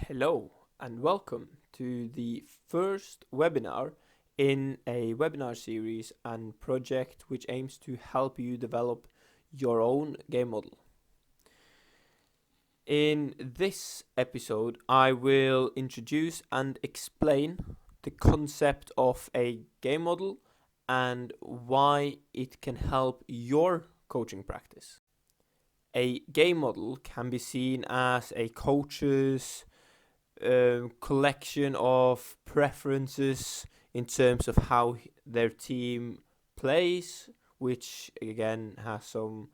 Hello and welcome to the first webinar in a webinar series and project which aims to help you develop your own game model. In this episode, I will introduce and explain the concept of a game model and why it can help your coaching practice. A game model can be seen as a coach's collection of preferences in terms of how their team plays, which again has some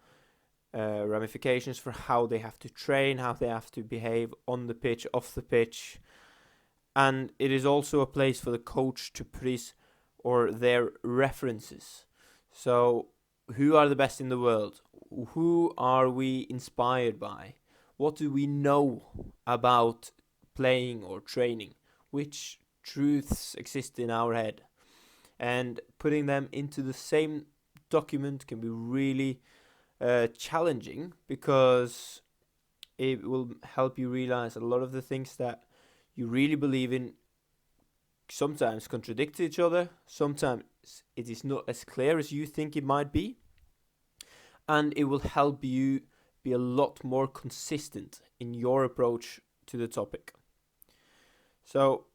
ramifications for how they have to train, how they have to behave on the pitch, off the pitch. And it is also a place for the coach to put or their references. So who are the best in the world? Who are we inspired by? What do we know about playing or training? Which truths exist in our head? And putting them into the same document can be really challenging, because it will help you realize a lot of the things that you really believe in sometimes contradict each other. Sometimes it is not as clear as you think it might be. And it will help you be a lot more consistent in your approach to the topic. So,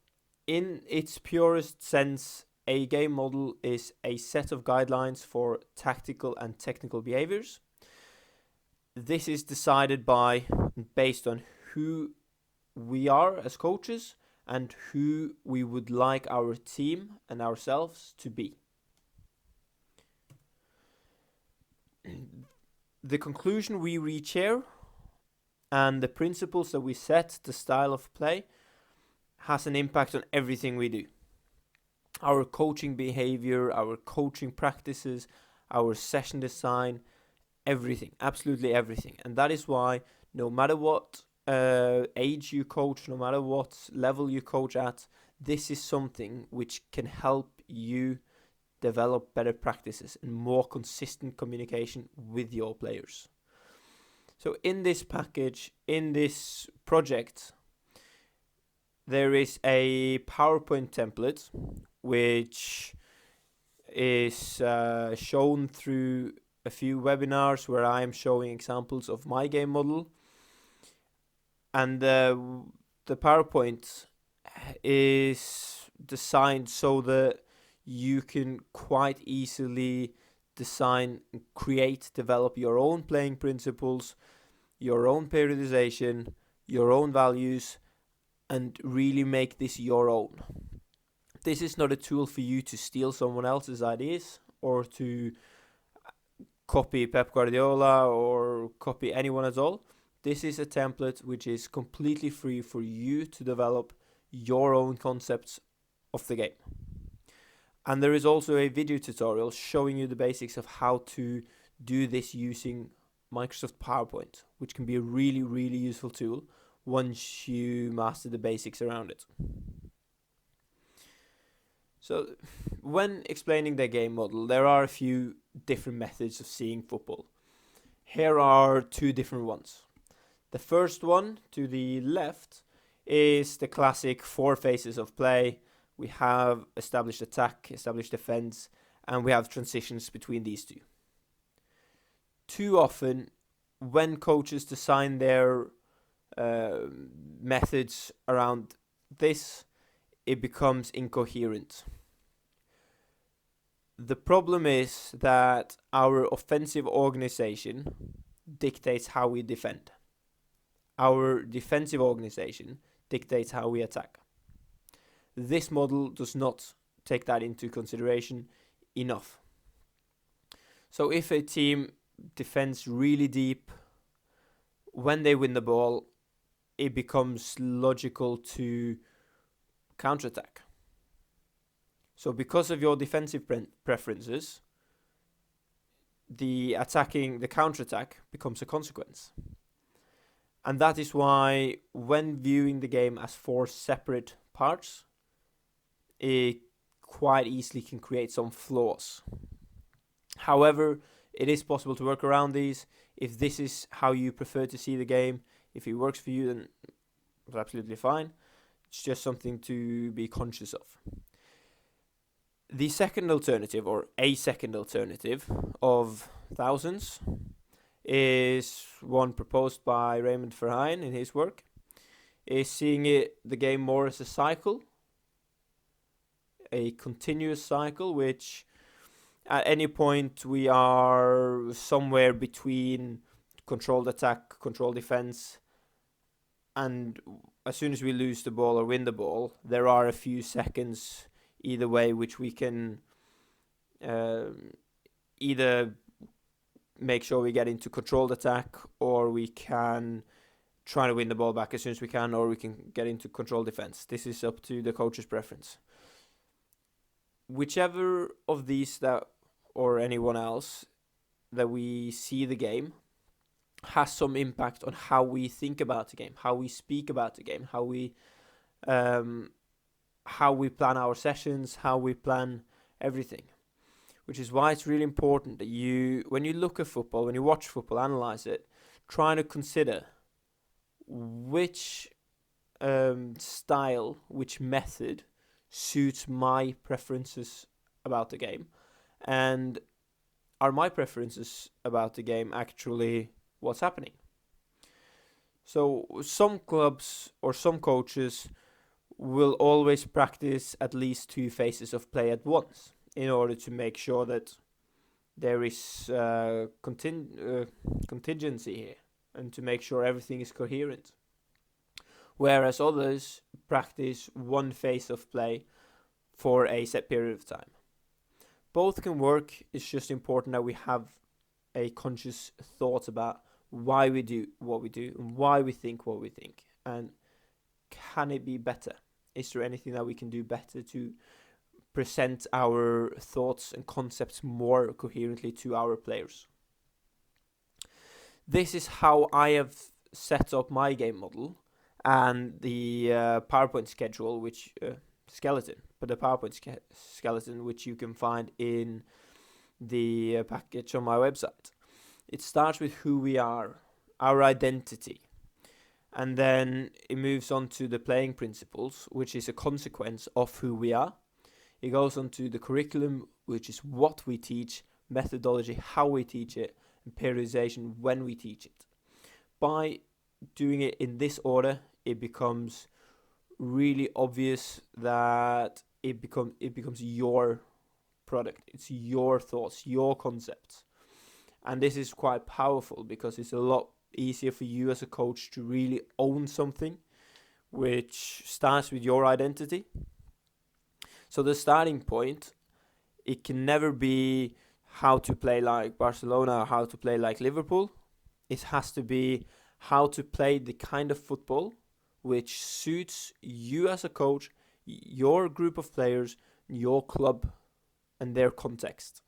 in its purest sense, a game model is a set of guidelines for tactical and technical behaviors. This is decided based on who we are as coaches and who we would like our team and ourselves to be. The conclusion we reach here and the principles that we set, the style of play, has an impact on everything we do. Our coaching behavior, our coaching practices, our session design, everything, absolutely everything. And that is why no matter what age you coach, no matter what level you coach at, this is something which can help you develop better practices and more consistent communication with your players. So in this package, in this project, there is a PowerPoint template which is shown through a few webinars where I am showing examples of my game model. And the PowerPoint is designed so that you can quite easily design, create, develop your own playing principles, your own periodization, your own values, and really make this your own. This is not a tool for you to steal someone else's ideas or to copy Pep Guardiola or copy anyone at all. This is a template which is completely free for you to develop your own concepts of the game. And there is also a video tutorial showing you the basics of how to do this using Microsoft PowerPoint, which can be a really, really useful tool once you master the basics around it. So, when explaining the game model, there are a few different methods of seeing football. Here are two different ones. The first one, to the left, is the classic 4 phases of play. We have established attack, established defense, and we have transitions between these two. Too often, when coaches design their methods around this, it becomes incoherent. The problem is that our offensive organization dictates how we defend. Our defensive organization dictates how we attack. This model does not take that into consideration enough. So if a team defends really deep, when they win the ball, it becomes logical to counterattack. So because of your defensive preferences, the counterattack becomes a consequence. And that is why when viewing the game as 4 separate parts, it quite easily can create some flaws. However, it is possible to work around these. If this is how you prefer to see the game, if it works for you, then It's absolutely fine. It's just something to be conscious of. The second alternative, or a second alternative of thousands, is one proposed by Raymond Verheyen in his work, is seeing the game more as a cycle, a continuous cycle, which at any point we are somewhere between controlled attack, controlled defense, and as soon as we lose the ball or win the ball, there are a few seconds either way which we can either make sure we get into controlled attack, or we can try to win the ball back as soon as we can, or we can get into controlled defense. This is up to the coach's preference. Whichever of these that, or anyone else that we see the game, has some impact on how we think about the game, how we speak about the game, how we plan our sessions, how we plan everything. Which is why it's really important that you, when you look at football, when you watch football, analyze it, try to consider which style, which method suits my preferences about the game, and are my preferences about the game actually what's happening. So some clubs or some coaches will always practice at least 2 phases of play at once in order to make sure that there is contingency here and to make sure everything is coherent. Whereas others practice 1 phase of play for a set period of time. Both can work. It's just important that we have a conscious thought about why we do what we do and why we think what we think. And can it be better? Is there anything that we can do better to present our thoughts and concepts more coherently to our players? This is how I have set up my game model and the PowerPoint schedule, which the PowerPoint skeleton, which you can find in the package on my website. It starts with who we are, our identity, and then it moves on to the playing principles, which is a consequence of who we are. It goes on to the curriculum, which is what we teach, methodology, how we teach it, and periodization, when we teach it. By doing it in this order, it becomes really obvious that it becomes your product. It's your thoughts, your concepts. And this is quite powerful because it's a lot easier for you as a coach to really own something, which starts with your identity. So the starting point, it can never be how to play like Barcelona or how to play like Liverpool. It has to be how to play the kind of football which suits you as a coach, your group of players, your club, and their context.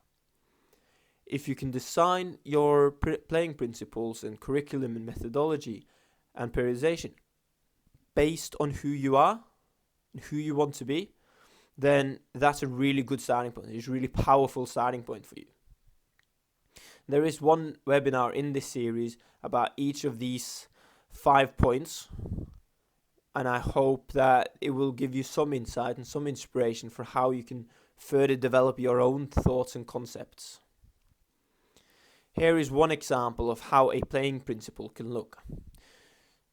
If you can design your playing principles and curriculum and methodology and periodization based on who you are and who you want to be, then that's a really good starting point. It's a really powerful starting point for you. There is one webinar in this series about each of these 5 points, and I hope that it will give you some insight and some inspiration for how you can further develop your own thoughts and concepts. Here is one example of how a playing principle can look.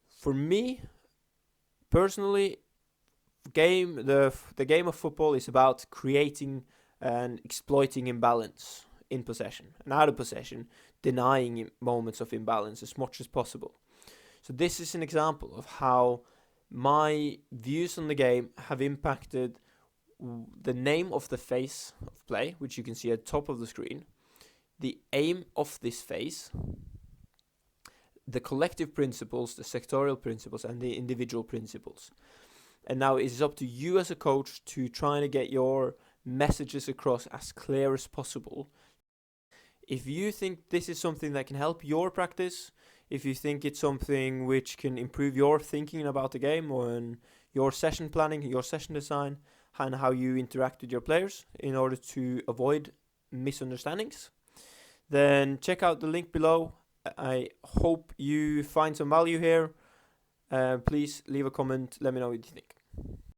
For me, personally, the game of football is about creating and exploiting imbalance in possession and out of possession, denying moments of imbalance as much as possible. So this is an example of how my views on the game have impacted the name of the phase of play, which you can see at the top of the screen, the aim of this phase, the collective principles, the sectorial principles, and the individual principles. And now it is up to you as a coach to try to get your messages across as clear as possible. If you think this is something that can help your practice, if you think it's something which can improve your thinking about the game or your session planning, your session design, and how you interact with your players in order to avoid misunderstandings, then check out the link below. I hope you find some value here, Please leave a comment. Let me know what you think.